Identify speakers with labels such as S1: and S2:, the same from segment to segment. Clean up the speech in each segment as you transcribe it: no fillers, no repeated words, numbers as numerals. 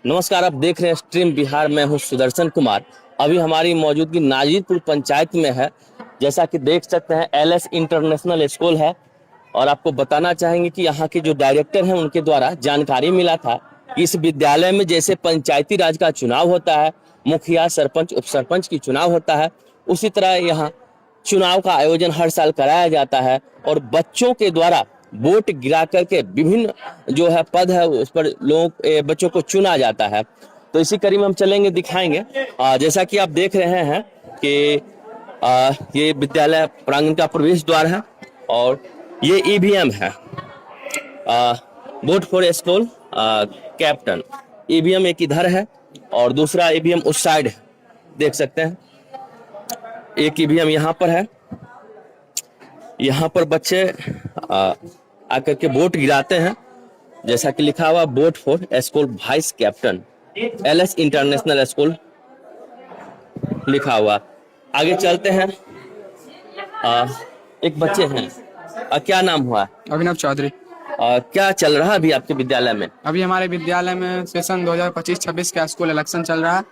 S1: नमस्कार, आप देख रहे हैं स्ट्रीम बिहार। मैं हूं सुदर्शन कुमार। अभी हमारी मौजूदगी नाजीरपुर पंचायत में है। जैसा कि देख सकते हैं एलएस इंटरनेशनल स्कूल है। और आपको बताना चाहेंगे कि यहाँ के जो डायरेक्टर हैं उनके द्वारा जानकारी मिला था कि इस विद्यालय में जैसे पंचायती राज का चुनाव होता है, मुखिया, सरपंच, उप सरपंच की चुनाव होता है, उसी तरह यहाँ चुनाव का आयोजन हर साल कराया जाता है। और बच्चों के द्वारा वोट गिरा करके विभिन्न जो है पद है उस पर बच्चों को चुना जाता है। तो इसी कड़ी में हम चलेंगे, दिखाएंगे। जैसा कि आप देख रहे हैं कि ये विद्यालय प्रांगण का प्रवेश द्वार है और ये ईवीएम है, vote for school captain. EVM एक इधर है और दूसरा ईवीएम उस साइड है, देख सकते हैं। एक ईवीएम यहाँ पर है। यहाँ पर बच्चे आकर के वोट गिराते हैं। जैसा कि लिखा हुआ vote for school vice captain, LS international school लिखा हुआ। आगे चलते हैं। एक बच्चे हैं, क्या नाम हुआ?
S2: अभिनव चौधरी।
S1: क्या चल रहा है अभी आपके विद्यालय में?
S2: अभी हमारे विद्यालय में सेशन 2025-26 का स्कूल इलेक्शन चल रहा है,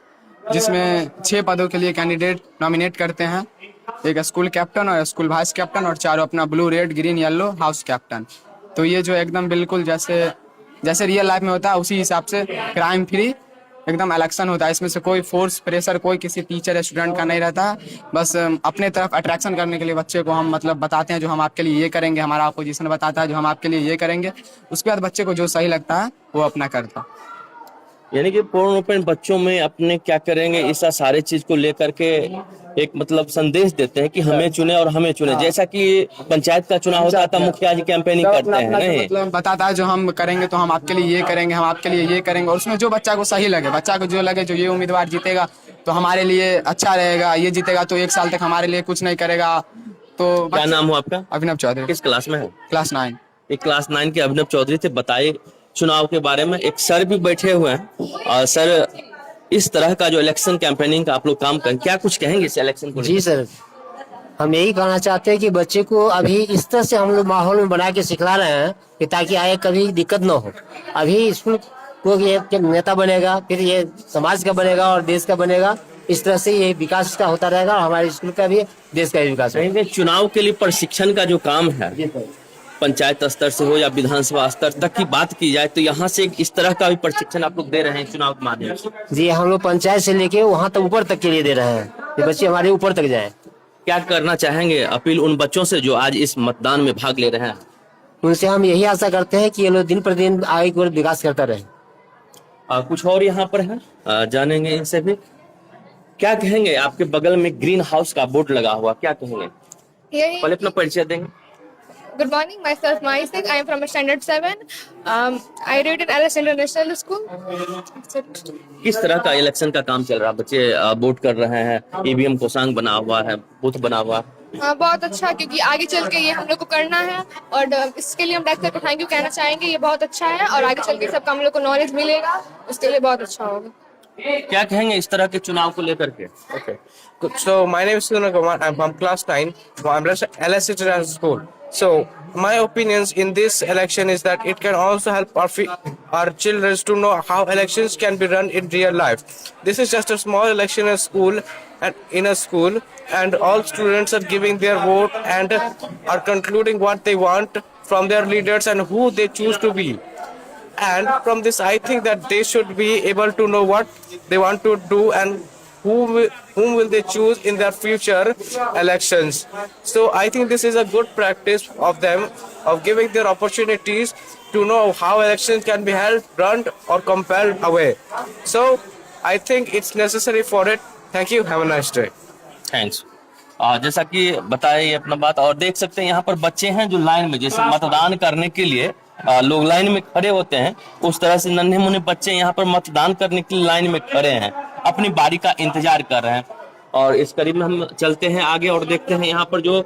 S2: जिसमें 6 पदों के लिए कैंडिडेट नॉमिनेट करते हैं। एक स्कूल कैप्टन और स्कूल वाइस कैप्टन और चारों अपना blue, red, green, yellow house captain. तो ये जो एकदम बिल्कुल जैसे रियल लाइफ में होता है उसी हिसाब से क्राइम फ्री एकदम इलेक्शन होता है। इसमें से कोई फोर्स प्रेशर कोई किसी टीचर या स्टूडेंट का नहीं रहता। बस अपने तरफ अट्रैक्शन करने के लिए बच्चे को हम बताते हैं जो हम आपके लिए ये करेंगे, हमारा अपोजिशन बताता है जो हम आपके लिए ये करेंगे। उसके बाद बच्चे को जो सही लगता है वो अपना करता है।
S1: यानी कि पूर्ण रूप में बच्चों में अपने क्या करेंगे इस सारे चीज को लेकर के एक संदेश देते हैं कि हमें चुने और हमें चुने। जैसा कि पंचायत का चुनाव होता था, मुखिया जी कैंपेनिंग करते हैं, नहीं
S2: बताता है जो हम करेंगे तो हम आपके लिए ये करेंगे, हम आपके लिए ये करेंगे। और उसमें जो बच्चा को सही लगे, बच्चा को जो लगे जो ये उम्मीदवार जीतेगा तो हमारे लिए अच्छा रहेगा, ये जीतेगा तो 1 साल तक हमारे लिए कुछ नहीं करेगा। तो
S1: क्या नाम हो आपका?
S2: अभिनव चौधरी।
S1: किस क्लास में है?
S2: क्लास 9।
S1: एक क्लास 9 के अभिनव चौधरी थे। बताइए चुनाव के बारे में। एक सर भी बैठे हुए हैं और सर, इस तरह का जो इलेक्शन कैंपेनिंग का आप लोग काम करें, क्या कुछ कहेंगे इस इलेक्शन को?
S3: जी सर, हम यही कहना चाहते हैं कि बच्चे को अभी इस तरह से हम लोग माहौल में बना के सिखला रहे हैं कि ताकि आगे कभी दिक्कत न हो। अभी स्कूल को ये नेता बनेगा, फिर ये समाज का बनेगा और देश का बनेगा। इस तरह से ये विकास का होता रहेगा और हमारे स्कूल का भी, देश का भी विकास होगा।
S1: चुनाव के लिए प्रशिक्षण का जो काम है, पंचायत स्तर से हो या विधानसभा स्तर तक की बात की जाए, तो यहाँ से इस तरह का भी प्रशिक्षण आप लोग दे रहे हैं चुनाव के माध्यम से?
S3: जी, हम लोग पंचायत से लेके वहाँ तक ऊपर तक के लिए दे रहे हैं कि बच्चे हमारे ऊपर तक जाएं।
S1: क्या करना चाहेंगे अपील उन बच्चों से जो आज इस मतदान में भाग ले रहे हैं?
S3: उनसे हम यही आशा करते हैं कि ये लोग दिन प्रतिदिन आगे की ओर विकास करता रहे।
S1: कुछ और यहाँ पर है, जानेंगे इनसे भी। क्या कहेंगे? आपके बगल में ग्रीन हाउस का बोर्ड लगा हुआ, क्या कहेंगे? पहले अपना परिचय देंगे।
S4: Good morning, myself Maisik. I am from standard 7. I read in LS International School.
S1: किस तरह का इलेक्शन का काम चल रहा है? बच्चे वोट कर रहे हैं, ईवीएम कोषांग बना हुआ है, बूथ बना हुआ है।
S4: हाँ, बहुत अच्छा, क्योंकि आगे चल के ये हम लोग को करना है और इसके लिए हम डायरेक्टर को थैंक यू कहना चाहेंगे। ये बहुत अच्छा है और आगे चल के सबका हम लोग को नॉलेज मिलेगा, उसके लिए बहुत अच्छा होगा।
S1: क्या कहेंगे इस तरह के चुनाव को लेकर के?
S5: Okay. Good. So my name is Sunil Kumar. I'm from class 9. I'm at LS International School. So my opinions in this election is that it can also help our children to know how elections can be run in real life. This is just a small election in a school, and all students are giving their vote and are concluding what they want from their leaders and who they choose to be. And from this, I think that they should be able to know what they want to do and whom will they choose in their future elections. So I think this is a good practice of them, of giving their opportunities to know how elections can be held, run or compelled away. So I think it's necessary for it. Thank you. Have a nice day.
S1: Thanks. जैसा कि बताया अपना बात, और देख सकते हैं यहाँ पर बच्चे हैं जो लाइन में, जैसे मतदान करने के लिए लोग लाइन में खड़े होते हैं, उस तरह से नन्हे मुन्ने बच्चे यहाँ पर मतदान करने के लिए लाइन में खड़े हैं, अपनी बारी का इंतजार कर रहे हैं। और इस करीब में हम चलते हैं आगे और देखते हैं यहाँ पर जो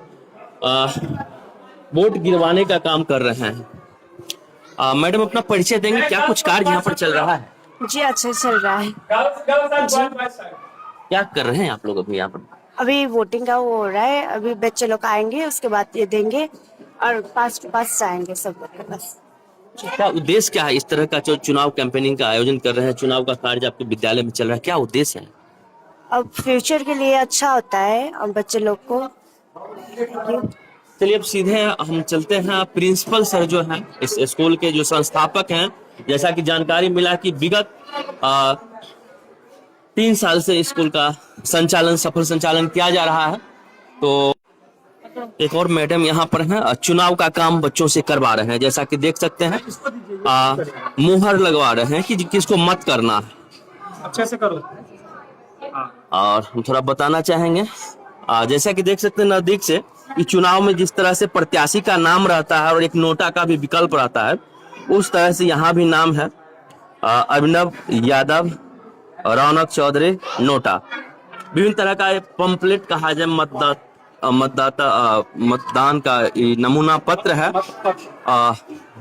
S1: वोट गिरवाने का काम कर रहे हैं। मैडम अपना परिचय देंगे, क्या कुछ कार्य यहाँ पर चल रहा है?
S6: जी, अच्छा चल रहा है जी।
S1: क्या कर रहे हैं आप लोग अभी यहाँ पर?
S6: अभी वोटिंग का वो हो रहा है, अभी बच्चे लोग आएंगे, उसके बाद ये देंगे और पास टू पास जाएंगे सब लोग के पास।
S1: क्या उद्देश्य क्या है इस तरह का जो चुनाव कैंपेनिंग का आयोजन कर रहे हैं, चुनाव का कार्य आपके विद्यालय में चल रहा है, क्या उद्देश्य है?
S6: अब फ्यूचर के लिए अच्छा होता है अब बच्चे लोग को।
S1: चलिए अब सीधे हम चलते हैं प्रिंसिपल सर जो हैं इस स्कूल के जो संस्थापक हैं, जैसा कि जानकारी मिला कि विगत 3 साल से स्कूल का सफल संचालन किया जा रहा है। तो एक और मैडम यहाँ पर हैं, चुनाव का काम बच्चों से करवा रहे हैं, जैसा कि देख सकते हैं मुहर लगवा रहे हैं कि किसको मत करना है।
S7: अच्छे से करो।
S1: और हम थोड़ा बताना चाहेंगे जैसा कि देख सकते हैं नजदीक से कि चुनाव में जिस तरह से प्रत्याशी का नाम रहता है और एक नोटा का भी विकल्प रहता है, उस तरह से यहाँ भी नाम है अभिनव यादव, रौनक चौधरी, नोटा। विभिन्न तरह का पंपलेट कहा जाए मतदान का नमूना पत्र है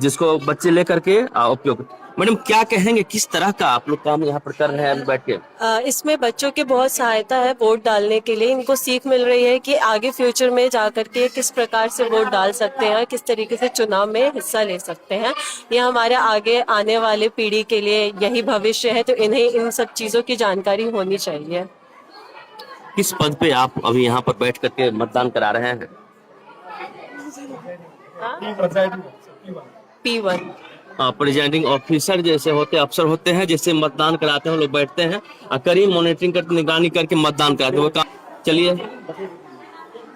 S1: जिसको बच्चे लेकर के उपयोग। मैडम क्या कहेंगे, किस तरह का आप लोग काम यहाँ पर कर रहे हैं बैठ के?
S8: इसमें बच्चों की बहुत सहायता है वोट डालने के लिए। इनको सीख मिल रही है कि आगे फ्यूचर में जाकर के किस प्रकार से वोट डाल सकते हैं, किस तरीके से चुनाव में हिस्सा ले सकते हैं। ये हमारे आगे आने वाले पीढ़ी के लिए यही भविष्य है, तो इन्हें इन सब चीजों की जानकारी होनी चाहिए।
S1: किस पद पे आप अभी यहाँ पर बैठ करके मतदान करा रहे हैं?
S8: P1
S1: प्रेसिडेंटिंग ऑफिसर जैसे होते अफसर होते हैं, जैसे मतदान कराते हैं, लोग बैठते हैं करीब मॉनिटरिंग करके निगरानी करके मतदान कराते हैं। चलिए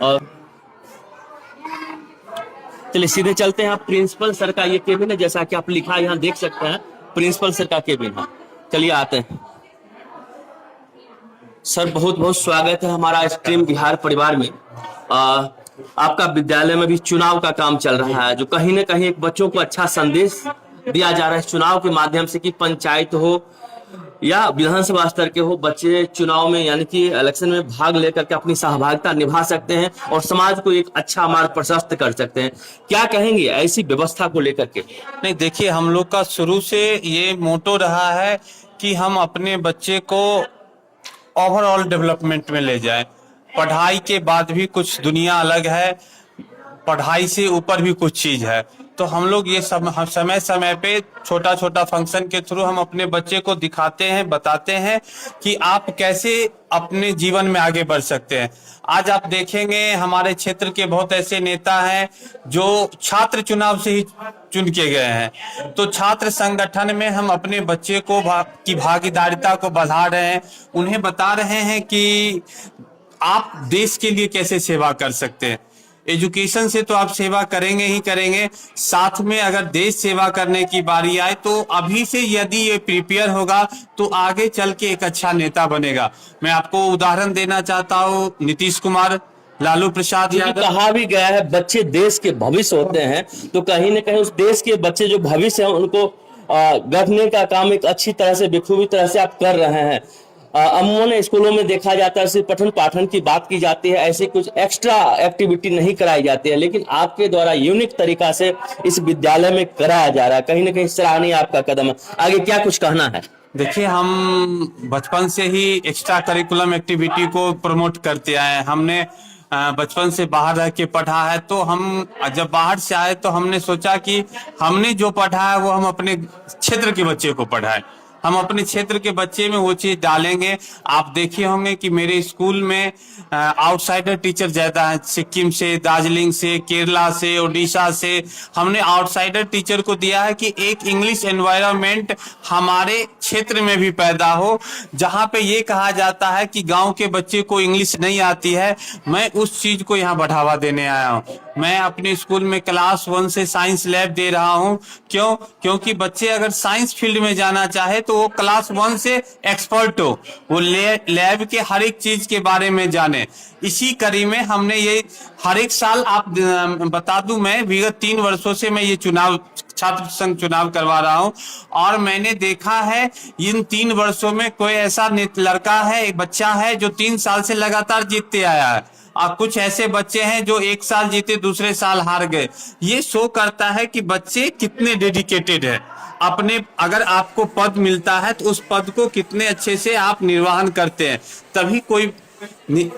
S1: और चलिए सीधे चलते हैं। प्रिंसिपल सर का ये केबिन है, जैसा कि आप लिखा यहाँ देख सकते हैं, प्रिंसिपल सर का केबिन है। चलिए आते हैं। सर बहुत बहुत स्वागत है हमारा स्ट्रीम बिहार परिवार में। आपका विद्यालय में भी चुनाव का काम चल रहा है, जो कहीं ना कहीं एक बच्चों को अच्छा संदेश दिया जा रहा है चुनाव के माध्यम से कि पंचायत हो या विधानसभा स्तर के हो, बच्चे चुनाव में यानी कि इलेक्शन में भाग लेकर के अपनी सहभागिता निभा सकते हैं और समाज को एक अच्छा मार्ग प्रशस्त कर सकते हैं। क्या कहेंगे ऐसी व्यवस्था को लेकर के?
S9: नहीं, देखिए हम लोग का शुरू से ये मोटो रहा है कि हम अपने बच्चे को ओवरऑल डेवलपमेंट में ले जाएं। पढ़ाई के बाद भी कुछ दुनिया अलग है, पढ़ाई से ऊपर भी कुछ चीज है। तो हम लोग ये सब समय समय पे छोटा छोटा फंक्शन के थ्रू हम अपने बच्चे को दिखाते हैं, बताते हैं कि आप कैसे अपने जीवन में आगे बढ़ सकते हैं। आज आप देखेंगे हमारे क्षेत्र के बहुत ऐसे नेता हैं जो छात्र चुनाव से ही चुन के गए हैं। तो छात्र संगठन में हम अपने बच्चे को की भागीदारिता को बढ़ा रहे हैं, उन्हें बता रहे हैं कि आप देश के लिए कैसे सेवा कर सकते हैं। एजुकेशन से तो आप सेवा करेंगे ही करेंगे, साथ में अगर देश सेवा करने की बारी आए तो अभी से यदि ये प्रिपेयर होगा तो आगे चल के एक अच्छा नेता बनेगा। मैं आपको उदाहरण देना चाहता हूँ, नीतीश कुमार, लालू प्रसाद यादव।
S1: कहा भी गया है बच्चे देश के भविष्य होते हैं, तो कहीं ना कहीं उस देश के बच्चे जो भविष्य है उनको गढ़ने का काम एक अच्छी तरह से बखूबी तरह से आप कर रहे हैं। अमूमन स्कूलों में देखा जाता है सिर्फ पठन पाठन की बात की जाती है, ऐसी कुछ एक्स्ट्रा एक्टिविटी नहीं कराई जाती है, लेकिन आपके द्वारा यूनिक तरीका से इस विद्यालय में कराया जा रहा है। कहीं ना कहीं सराहनीय आपका कदम है। आगे क्या कुछ कहना है?
S9: देखिए हम बचपन से ही एक्स्ट्रा करिकुलम एक्टिविटी को प्रमोट करते आए हैं। हमने बचपन से बाहर रह के पढ़ा है, तो हम जब बाहर से आए तो हमने सोचा कि हमने जो पढ़ा है वो हम अपने क्षेत्र के बच्चे को पढ़ाएं। हम अपने क्षेत्र के बच्चे में वो चीज डालेंगे। आप देखे होंगे कि मेरे स्कूल में आउटसाइडर टीचर ज्यादा है, सिक्किम से, दार्जिलिंग से, केरला से, उड़ीसा से। हमने आउटसाइडर टीचर को दिया है कि एक इंग्लिश एनवायरनमेंट हमारे क्षेत्र में भी पैदा हो, जहां पे ये कहा जाता है कि गांव के बच्चे को इंग्लिश नहीं आती है। मैं उस चीज को यहाँ बढ़ावा देने आया हूँ। मैं अपने स्कूल में क्लास 1 से साइंस लैब दे रहा हूँ। क्योंकि बच्चे अगर साइंस फील्ड में जाना चाहे तो वो क्लास 1 से एक्सपर्ट हो, वो लैब के हर एक चीज के बारे में जाने। इसी कड़ी में हमने ये हर एक साल, आप बता दूं, मैं विगत 3 वर्षों से मैं ये चुनाव, छात्र संघ चुनाव करवा रहा हूं, और मैंने देखा है इन 3 वर्षों में कोई ऐसा लड़का है, एक बच्चा है जो 3 साल से लगातार जीतते आया है, और कुछ ऐसे बच्चे हैं जो 1 साल जीते दूसरे साल हार गए। ये शो करता है कि बच्चे कितने डेडिकेटेड है अपने, अगर आपको पद मिलता है तो उस पद को कितने अच्छे से आप निर्वहन करते हैं, तभी कोई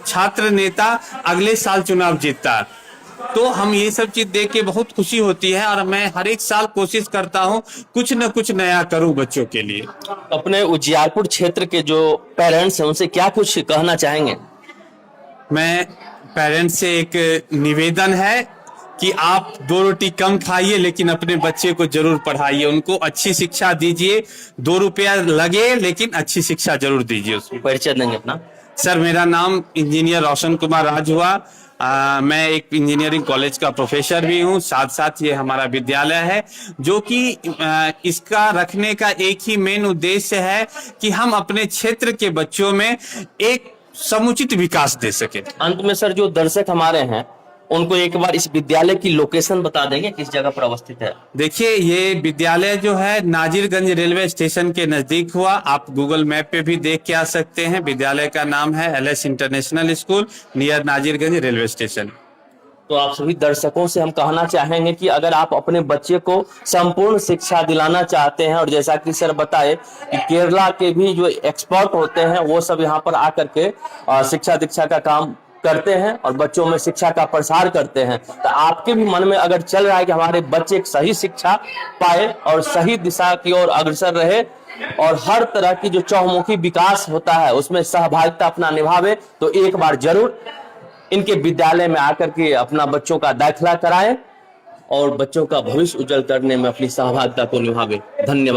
S9: छात्र नेता अगले साल चुनाव जीतता है। तो हम ये सब चीज देख के बहुत खुशी होती है और मैं हर एक साल कोशिश करता हूँ कुछ न कुछ नया करूँ बच्चों के लिए।
S1: अपने उजियारपुर क्षेत्र के जो पेरेंट्स हैं उनसे क्या कुछ कहना चाहेंगे?
S9: मैं पेरेंट्स से एक निवेदन है कि आप 2 रोटी कम खाइए लेकिन अपने बच्चे को जरूर पढ़ाइए, उनको अच्छी शिक्षा दीजिए। 2 रुपया लगे लेकिन अच्छी शिक्षा जरूर दीजिए उसको।
S1: परिचय देंगे अपना?
S9: सर, मेरा नाम इंजीनियर रोशन कुमार राज हुआ। मैं एक इंजीनियरिंग कॉलेज का प्रोफेसर भी हूँ, साथ साथ ये हमारा विद्यालय है जो कि इसका रखने का एक ही मेन उद्देश्य है कि हम अपने क्षेत्र के बच्चों में एक समुचित विकास दे सके।
S1: अंत में सर, जो दर्शक हमारे हैं उनको एक बार इस विद्यालय की लोकेशन बता देंगे, किस जगह पर अवस्थित है?
S9: देखिए, ये विद्यालय जो है नाजिरगंज रेलवे स्टेशन के नजदीक हुआ। आप गूगल मैप पे भी देख के आ सकते हैं। विद्यालय का नाम है LS international school, near Nazirganj railway station.
S1: तो आप सभी दर्शकों से हम कहना चाहेंगे कि अगर आप अपने बच्चे को संपूर्ण शिक्षा दिलाना चाहते हैं, और जैसा कि सर बताए कि केरला के भी जो एक्सपर्ट होते हैं वो सब यहाँ पर आकर के शिक्षा दीक्षा का काम करते हैं और बच्चों में शिक्षा का प्रसार करते हैं, तो आपके भी मन में अगर चल रहा है कि हमारे बच्चे एक सही शिक्षा पाए और सही दिशा की ओर अग्रसर रहे और हर तरह की जो चहुमुखी विकास होता है उसमें सहभागिता अपना निभावे, तो एक बार जरूर इनके विद्यालय में आकर के अपना बच्चों का दाखिला कराएं और बच्चों का भविष्य उज्जवल करने में अपनी सहभागिता को निभावे। धन्यवाद।